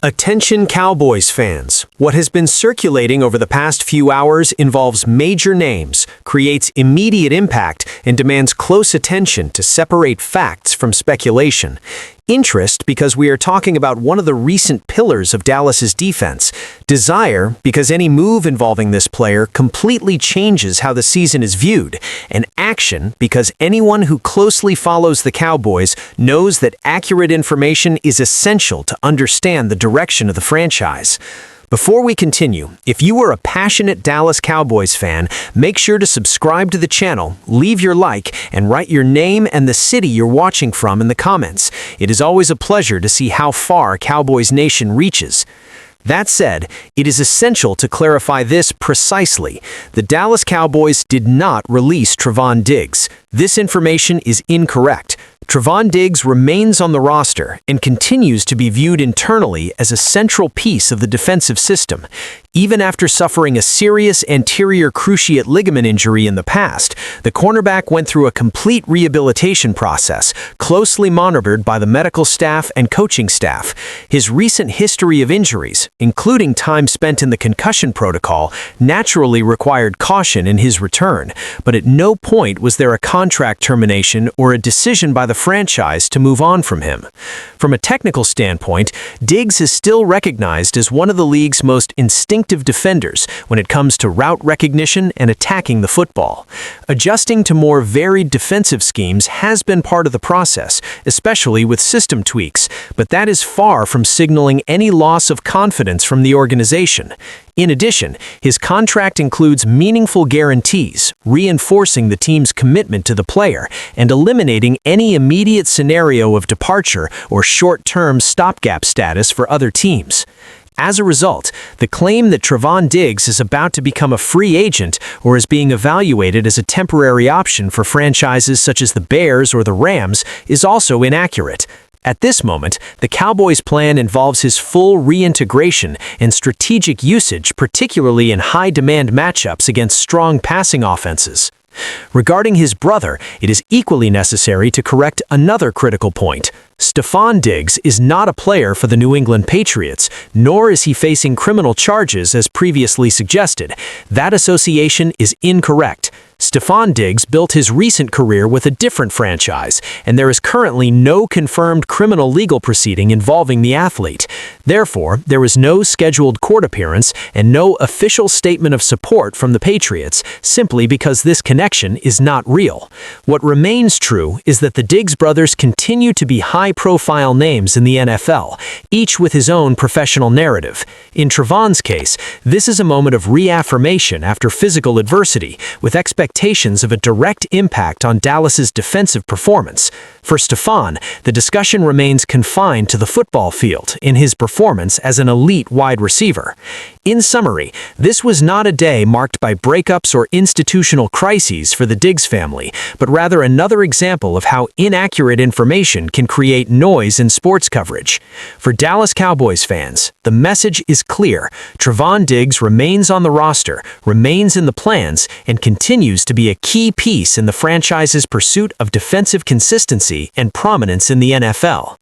Attention Cowboys fans. What has been circulating over the past few hours involves major names, creates immediate impact, and demands close attention to separate facts from speculation. Interest because we are talking about one of the recent pillars of Dallas's defense. Desire because any move involving this player completely changes how the season is viewed. And action because anyone who closely follows the Cowboys knows that accurate information is essential to understand the direction of the franchise. Before we continue, if you are a passionate Dallas Cowboys fan, make sure to subscribe to the channel, leave your like, and write your name and the city you're watching from in the comments. It is always a pleasure to see how far Cowboys Nation reaches. That said, it is essential to clarify this precisely. The Dallas Cowboys did not release Trevon Diggs. This information is incorrect. Trevon Diggs remains on the roster and continues to be viewed internally as a central piece of the defensive system. Even after suffering a serious anterior cruciate ligament injury in the past, the cornerback went through a complete rehabilitation process, closely monitored by the medical staff and coaching staff. His recent history of injuries, including time spent in the concussion protocol, naturally required caution in his return, but at no point was there a contract termination or a decision by the franchise to move on from him. From a technical standpoint, Diggs is still recognized as one of the league's most instinctive defenders when it comes to route recognition and attacking the football. Adjusting to more varied defensive schemes has been part of the process, especially with system tweaks, but that is far from signaling any loss of confidence from the organization. In addition, his contract includes meaningful guarantees, reinforcing the team's commitment to the player and eliminating any immediate scenario of departure or short-term stopgap status for other teams. As a result, the claim that Trevon Diggs is about to become a free agent or is being evaluated as a temporary option for franchises such as the Bears or the Rams is also inaccurate. At this moment, the Cowboys' plan involves his full reintegration and strategic usage, particularly in high-demand matchups against strong passing offenses. Regarding his brother, it is equally necessary to correct another critical point. Stefon Diggs is not a player for the New England Patriots, nor is he facing criminal charges as previously suggested. That association is incorrect. Stefon Diggs built his recent career with a different franchise, and there is currently no confirmed criminal legal proceeding involving the athlete. Therefore, there is no scheduled court appearance and no official statement of support from the Patriots, simply because this connection is not real. What remains true is that the Diggs brothers continue to be high-profile names in the NFL, each with his own professional narrative. In Trevon's case, this is a moment of reaffirmation after physical adversity, with expectations of a direct impact on Dallas's defensive performance. For Stefon, the discussion remains confined to the football field in his performance as an elite wide receiver. In summary, this was not a day marked by breakups or institutional crises for the Diggs family, but rather another example of how inaccurate information can create noise in sports coverage. For Dallas Cowboys fans, the message is clear. Trevon Diggs remains on the roster, remains in the plans, and continues to be a key piece in the franchise's pursuit of defensive consistency and prominence in the NFL.